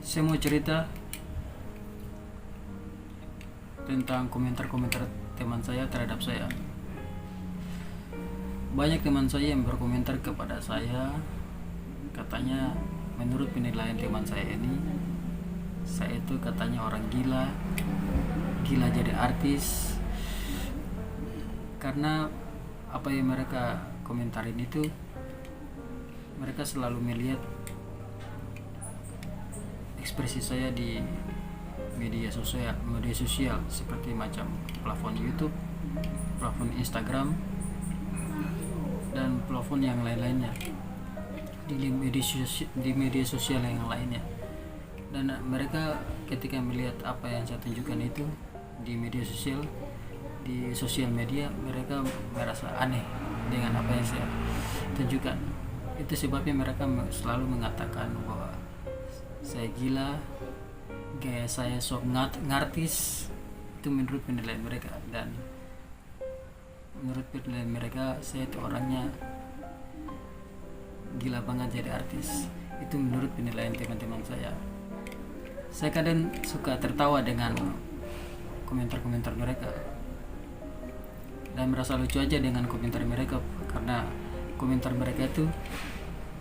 Saya mau cerita tentang komentar-komentar teman saya terhadap saya. Banyak teman saya yang berkomentar kepada saya, katanya menurut penilaian teman saya ini, saya itu katanya orang gila jadi artis. Karena apa yang mereka komentarin itu, mereka selalu melihat ekspresi saya di media sosial seperti macam plafon YouTube, plafon Instagram, dan plafon yang lain-lainnya di media sosial yang lainnya. Dan mereka ketika melihat apa yang saya tunjukkan itu di sosial media, mereka merasa aneh dengan apa yang saya tunjukkan. Itu sebabnya mereka selalu mengatakan bahwa saya gila, gaya saya sok ngartis. Itu menurut penilaian mereka, dan menurut penilaian mereka saya itu orangnya gila banget jadi artis. Itu menurut penilaian teman-teman saya. Saya kadang suka tertawa dengan komentar-komentar mereka dan merasa lucu aja dengan komentar mereka, karena komentar mereka itu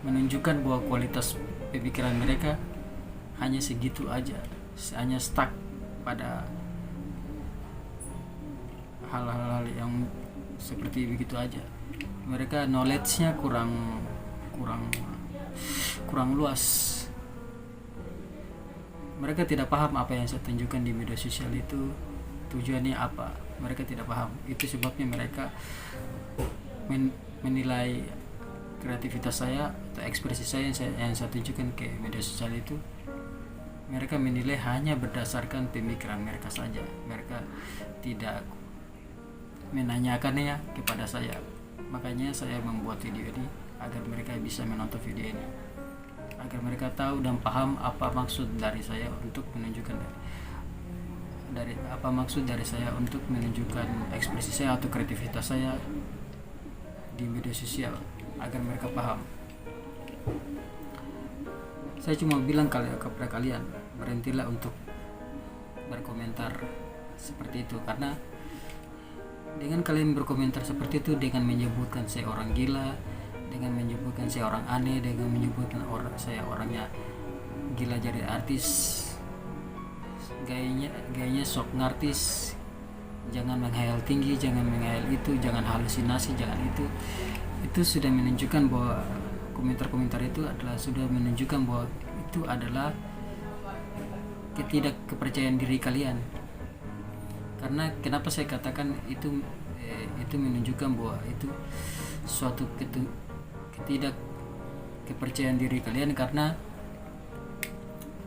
menunjukkan bahwa kualitas pemikiran mereka hanya segitu aja, hanya stuck pada hal-hal yang seperti begitu aja. Mereka knowledge-nya kurang luas. Mereka tidak paham apa yang saya tunjukkan di media sosial itu tujuannya apa. Mereka tidak paham. Itu sebabnya mereka menilai kreativitas saya atau ekspresi saya yang saya tunjukkan ke media sosial itu. Mereka menilai hanya berdasarkan pemikiran mereka saja. Mereka tidak menanyakannya kepada saya. Makanya saya membuat video ini agar mereka bisa menonton video ini, agar mereka tahu dan paham apa maksud dari saya untuk menunjukkan ekspresi saya atau kreativitas saya di media sosial, agar mereka paham. Saya cuma bilang kepada kalian, berhentilah untuk berkomentar seperti itu, karena dengan kalian berkomentar seperti itu, dengan menyebutkan saya orang gila, dengan menyebutkan saya orang aneh, dengan menyebutkan saya orangnya gila jadi artis, gayanya sok ngartis, jangan menghayal tinggi, jangan menghayal itu, jangan halusinasi, jangan itu sudah menunjukkan bahwa komentar-komentar itu sudah menunjukkan bahwa itu adalah ketidakkepercayaan diri kalian. Karena kenapa saya katakan itu menunjukkan bahwa itu suatu ketidakkepercayaan diri kalian, karena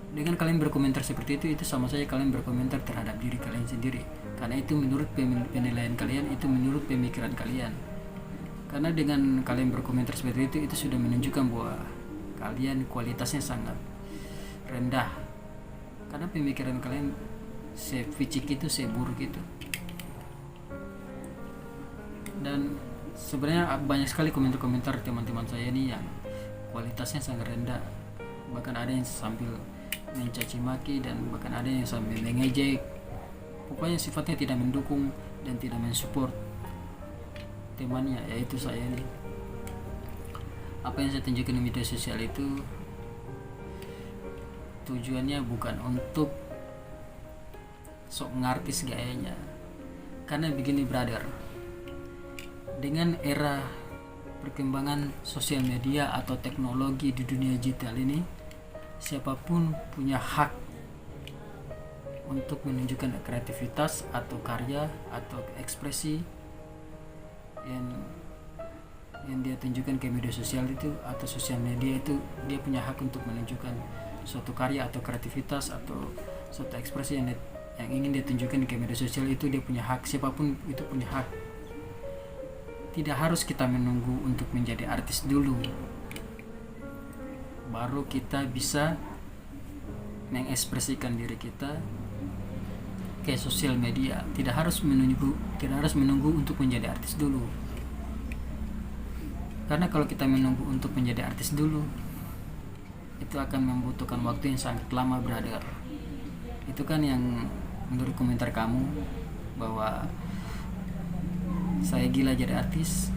dengan kalian berkomentar seperti itu sama saja kalian berkomentar terhadap diri kalian sendiri, karena itu menurut penilaian kalian, itu menurut pemikiran kalian. Karena dengan kalian berkomentar seperti itu sudah menunjukkan bahwa kalian kualitasnya sangat rendah, karena pemikiran kalian seficik itu, seburuk itu. Dan sebenarnya banyak sekali komentar-komentar teman-teman saya ini yang kualitasnya sangat rendah, bahkan ada yang sambil mencaci maki, dan bahkan ada yang sambil mengejek. Pokoknya sifatnya tidak mendukung dan tidak mensupport temannya, yaitu saya ini. Apa yang saya tunjukkan di media sosial itu tujuannya bukan untuk sok ngartis gayanya. Karena begini brother, dengan era perkembangan sosial media atau teknologi di dunia digital ini, siapapun punya hak untuk menunjukkan kreativitas atau karya atau ekspresi yang dia tunjukkan ke media sosial itu atau sosial media itu. Dia punya hak untuk menunjukkan suatu karya atau kreativitas atau suatu ekspresi yang ingin dia tunjukkan ke media sosial itu. Dia punya hak, siapapun itu punya hak. Tidak harus kita menunggu untuk menjadi artis dulu baru kita bisa mengekspresikan diri kita ke sosial media. Tidak harus menunggu untuk menjadi artis dulu. Karena kalau kita menunggu untuk menjadi artis dulu, itu akan membutuhkan waktu yang sangat lama, brother. Itu kan yang menurut komentar kamu bahwa saya gila jadi artis,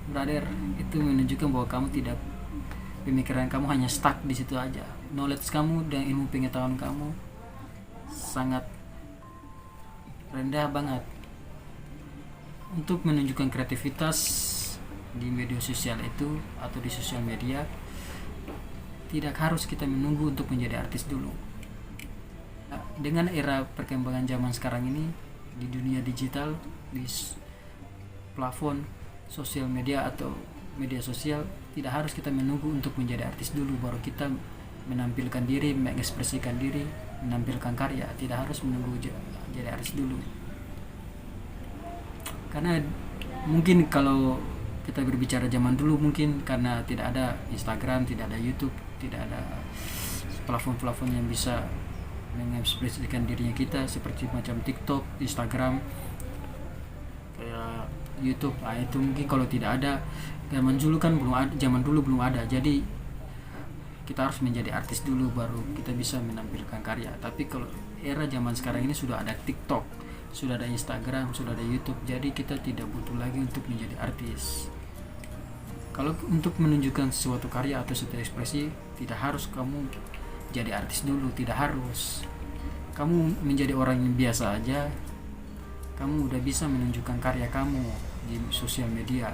brother. Itu menunjukkan bahwa kamu tidak, pemikiran kamu hanya stuck di situ aja. Knowledge kamu dan ilmu pengetahuan kamu sangat rendah banget untuk menunjukkan kreativitas di media sosial itu atau di sosial media. Tidak harus kita menunggu untuk menjadi artis dulu. Dengan era perkembangan zaman sekarang ini, di dunia digital, di plafon sosial media atau media sosial, tidak harus kita menunggu untuk menjadi artis dulu baru kita menampilkan diri, mengekspresikan diri, menampilkan karya. Tidak harus menunggu jadi artis dulu. Karena mungkin kalau kita berbicara zaman dulu, mungkin karena tidak ada Instagram, tidak ada YouTube, tidak ada plafon-plafon yang bisa mengekspresikan dirinya kita seperti macam TikTok, Instagram, kayak YouTube. Itu mungkin kalau tidak ada, zaman dulu kan belum ada, belum ada. Jadi kita harus menjadi artis dulu baru kita bisa menampilkan karya. Tapi kalau era zaman sekarang ini sudah ada TikTok, sudah ada Instagram, sudah ada YouTube, jadi kita tidak butuh lagi untuk menjadi artis. Kalau untuk menunjukkan suatu karya atau suatu ekspresi, tidak harus kamu jadi artis dulu, tidak harus. Kamu menjadi orang yang biasa aja, kamu udah bisa menunjukkan karya kamu di sosial media.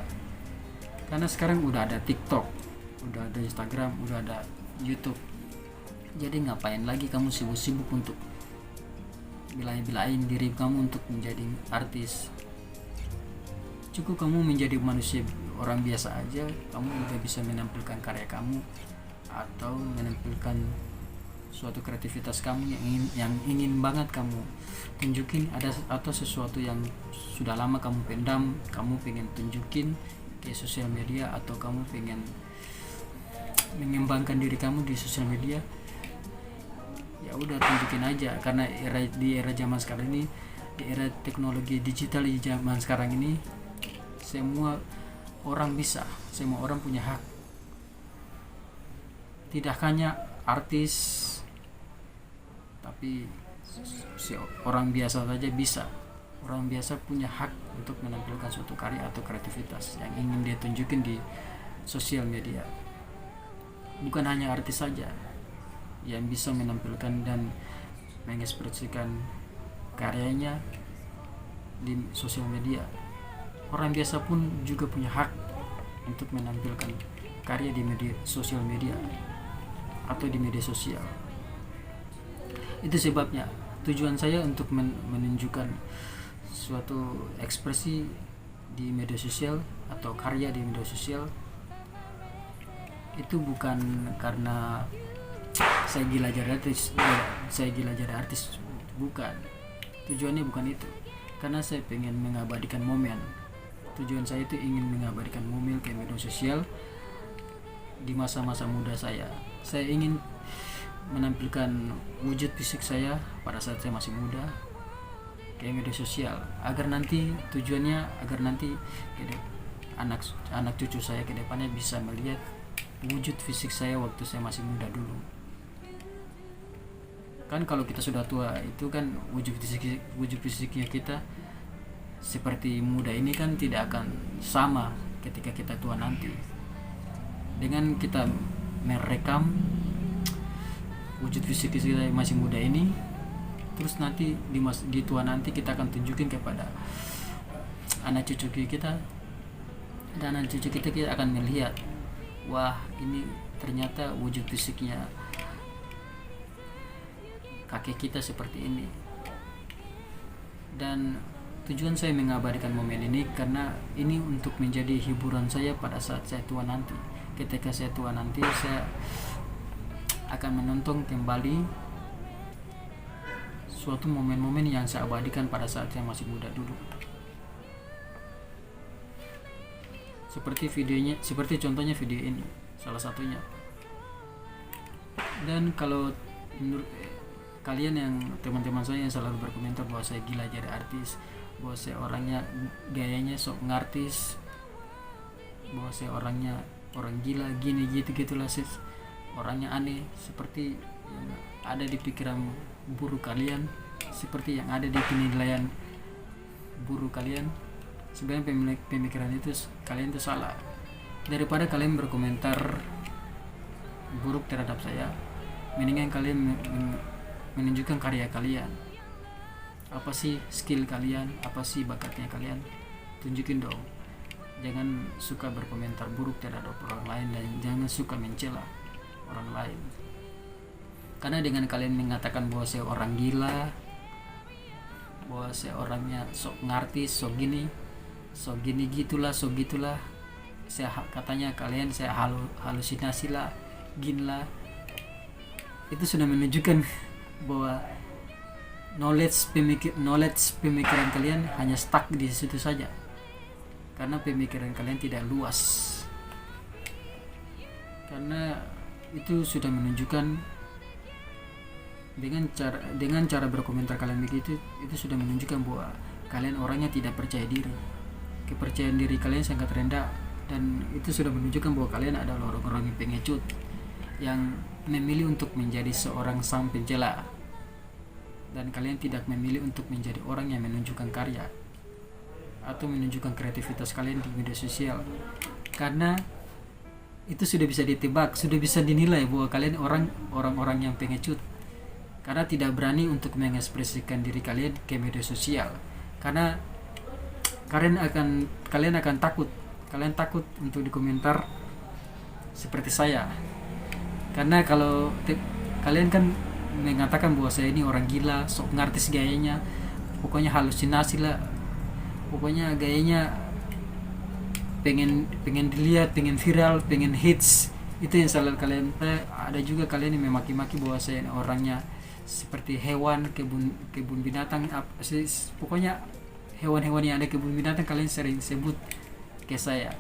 Karena sekarang udah ada TikTok, udah ada Instagram, udah ada YouTube. Jadi ngapain lagi kamu sibuk-sibuk untuk bilain diri kamu untuk menjadi artis? Cukup kamu menjadi manusia, orang biasa aja, kamu udah bisa menampilkan karya kamu atau menampilkan suatu kreativitas kamu yang ingin banget kamu tunjukin, ada atau sesuatu yang sudah lama kamu pendam, kamu pengen tunjukin ke sosial media, atau kamu pengen mengembangkan diri kamu di sosial media. Ya udah, tunjukin aja. Karena di era zaman sekarang ini, di era teknologi digital di zaman sekarang ini, semua orang bisa, semua orang punya hak. Tidak hanya artis, tapi orang biasa saja bisa. Orang biasa punya hak untuk menampilkan suatu karya atau kreativitas yang ingin dia tunjukin di sosial media. Bukan hanya artis saja yang bisa menampilkan dan mengekspresikan karyanya di sosial media. Orang biasa pun juga punya hak untuk menampilkan karya di media sosial media atau di media sosial. Itu sebabnya tujuan saya untuk menunjukkan suatu ekspresi di media sosial atau karya di media sosial itu bukan karena saya gila jadi artis, bukan. Tujuannya bukan itu. Karena saya pengen mengabadikan momen. Tujuan saya itu ingin mengabadikan momen ke media sosial di masa-masa muda saya. Saya ingin menampilkan wujud fisik saya pada saat saya masih muda ke media sosial, agar nanti anak cucu saya ke depannya bisa melihat wujud fisik saya waktu saya masih muda dulu. Kan kalau kita sudah tua itu kan wujud fisiknya kita seperti muda ini kan tidak akan sama ketika kita tua nanti. Dengan kita merekam wujud fisik kita yang masih muda ini, terus nanti di tua nanti kita akan tunjukin kepada anak cucu kita, dan anak cucu kita akan melihat, wah ini ternyata wujud fisiknya kakek kita seperti ini. Dan tujuan saya mengabadikan momen ini karena ini untuk menjadi hiburan saya pada saat saya tua nanti. Ketika saya tua nanti, saya akan menonton kembali suatu momen-momen yang saya abadikan pada saat saya masih muda dulu. Seperti contohnya video ini, salah satunya. Dan kalau menurut kalian yang teman-teman saya yang selalu berkomentar bahwa saya gila jadi artis, bahwa saya orangnya gayanya sok ngartis, bahwa saya orangnya orang gila gini gitu gitulah, orangnya aneh seperti yang ada di pikiran buruk kalian, seperti yang ada di penilaian buruk kalian. Sebenarnya pemikiran itu kalian itu salah. Daripada kalian berkomentar buruk terhadap saya, mendingan kalian menunjukkan karya kalian. Apa sih skill kalian, apa sih bakatnya kalian, tunjukin dong. Jangan suka berkomentar buruk terhadap orang lain, dan jangan suka mencela orang lain. Karena dengan kalian mengatakan bahwa saya orang gila, bahwa saya orangnya sok ngerti, sok gini gitulah, sok gitulah, saya katanya kalian saya halusinasi lah, gin lah, itu sudah menunjukkan bahwa knowledge pemikiran kalian hanya stuck di situ saja, karena pemikiran kalian tidak luas. Karena itu sudah menunjukkan dengan cara berkomentar kalian begitu, itu sudah menunjukkan bahwa kalian orangnya tidak percaya diri. Kepercayaan diri kalian sangat rendah, dan itu sudah menunjukkan bahwa kalian adalah orang-orang yang pengecut, yang memilih untuk menjadi seorang sang pencela, dan kalian tidak memilih untuk menjadi orang yang menunjukkan karya atau menunjukkan kreativitas kalian di media sosial. Karena itu sudah bisa ditebak, sudah bisa dinilai bahwa kalian orang-orang yang pengecut, karena tidak berani untuk mengekspresikan diri kalian ke media sosial. Karena kalian akan takut untuk dikomentar seperti saya. Karena kalau kalian kan mengatakan bahwa saya ini orang gila, sok ngartis gayanya, pokoknya halusinasi lah, pokoknya gayanya pengen dilihat, pengen viral, pengen hits, itu yang selalu kalian. Ada juga kalian yang memaki-maki bahwa saya orangnya seperti hewan, kebun binatang, pokoknya hewan-hewan yang ada kebun binatang kalian sering sebut ke saya.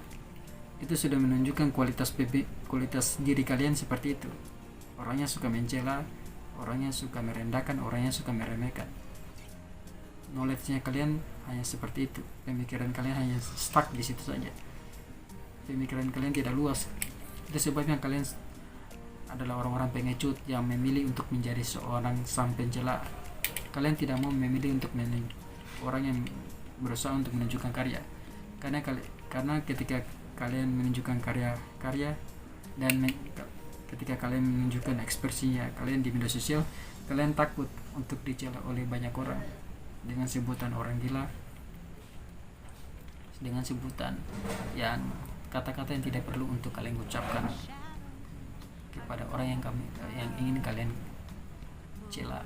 Itu sudah menunjukkan kualitas diri kalian seperti itu. Orangnya suka mencela, orangnya suka merendahkan, orangnya suka meremehkan. Knowledge-nya kalian hanya seperti itu, pemikiran kalian hanya stuck di situ saja. Pemikiran kalian tidak luas. Itu sebabnya kalian adalah orang-orang pengecut yang memilih untuk menjadi seorang sang pencela. Kalian tidak mau memilih untuk orang yang berusaha untuk menunjukkan karya. Karena ketika kalian menunjukkan karya dan ketika kalian menunjukkan ekspresinya kalian di media sosial, kalian takut untuk dicela oleh banyak orang dengan sebutan orang gila, dengan sebutan yang kata-kata yang tidak perlu untuk kalian ucapkan kepada orang yang ingin kalian cela.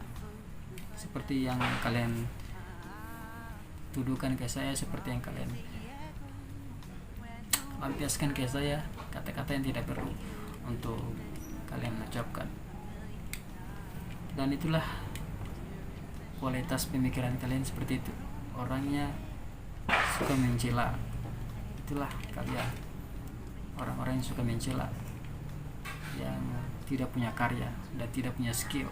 Seperti yang kalian tuduhkan ke saya, seperti yang kalian lampiaskan ke saya, kata-kata yang tidak perlu untuk kalian ucapkan. Dan itulah kualitas pemikiran kalian seperti itu. Orangnya suka mencela. Itulah kalian, orang-orang yang suka mencela, yang tidak punya karya dan tidak punya skill,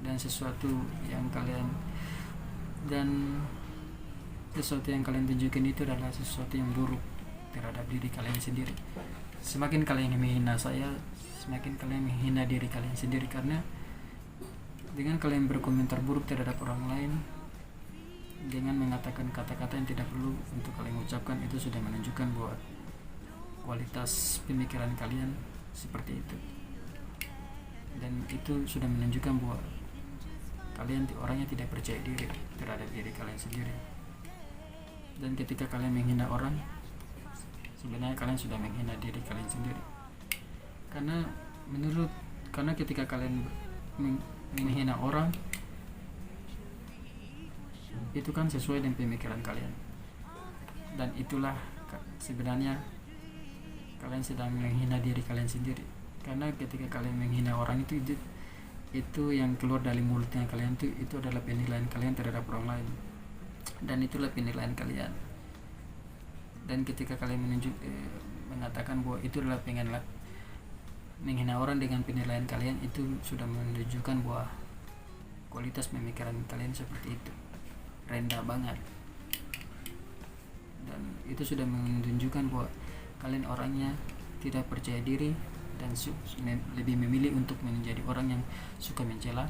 dan sesuatu yang kalian tunjukkan itu adalah sesuatu yang buruk terhadap diri kalian sendiri. Semakin kalian menghina saya, semakin kalian menghina diri kalian sendiri. Karena dengan kalian berkomentar buruk terhadap orang lain, dengan mengatakan kata-kata yang tidak perlu untuk kalian ucapkan, itu sudah menunjukkan bahwa kualitas pemikiran kalian seperti itu. Dan itu sudah menunjukkan bahwa kalian orangnya tidak percaya diri terhadap diri kalian sendiri. Dan ketika kalian menghina orang, sebenarnya kalian sudah menghina diri kalian sendiri. Karena ketika kalian menghina orang, itu kan sesuai dengan pemikiran kalian, dan itulah sebenarnya kalian sedang menghina diri kalian sendiri. Karena ketika kalian menghina orang, itu yang keluar dari mulutnya kalian itu adalah penilaian kalian terhadap orang lain, dan itulah penilaian kalian. Dan ketika kalian mengatakan bahwa itu adalah menghina orang dengan penilaian kalian, itu sudah menunjukkan bahwa kualitas pemikiran kalian seperti itu rendah banget. Dan itu sudah menunjukkan bahwa kalian orangnya tidak percaya diri dan lebih memilih untuk menjadi orang yang suka mencela,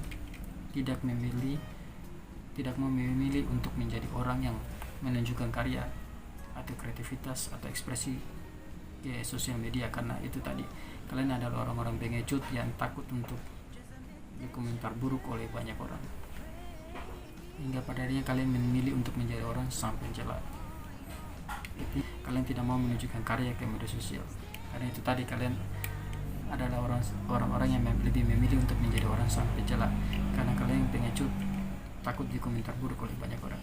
tidak mau memilih untuk menjadi orang yang menunjukkan karya atau kreativitas atau ekspresi sosial media, karena itu tadi kalian adalah orang-orang pengecut yang takut untuk dikomentar buruk oleh banyak orang, hingga pada akhirnya kalian memilih untuk menjadi orang sang pencela. Kalian tidak mau menunjukkan karya ke media sosial, karena itu tadi kalian adalah orang-orang yang lebih memilih untuk menjadi orang sang pencela, karena kalian pengecut takut dikomentar buruk oleh banyak orang.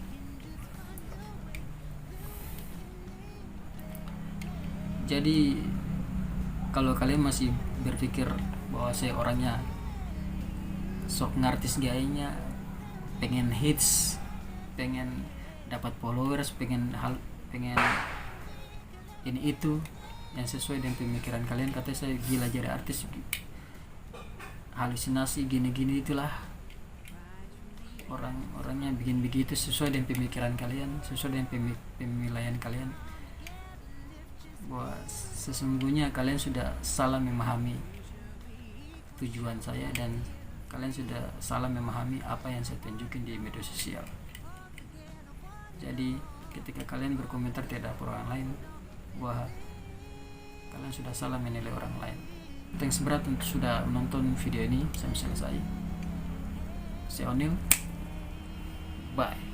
Jadi kalau kalian masih berpikir bahwa saya orangnya sok ngartis gayanya, pengen hits, pengen dapat followers, pengen ini itu yang sesuai dengan pemikiran kalian, katanya saya gila jadi artis, halusinasi gini-gini, itulah orang-orangnya bikin begitu sesuai dengan pemikiran kalian, sesuai dengan penilaian kalian, bahwa sesungguhnya kalian sudah salah memahami tujuan saya dan kalian sudah salah memahami apa yang saya tunjukin di media sosial. Jadi ketika kalian berkomentar terhadap orang lain, wah, kalian sudah salah menilai orang lain. Thanks berat untuk sudah menonton video ini sampai selesai. Saya Onil, bye.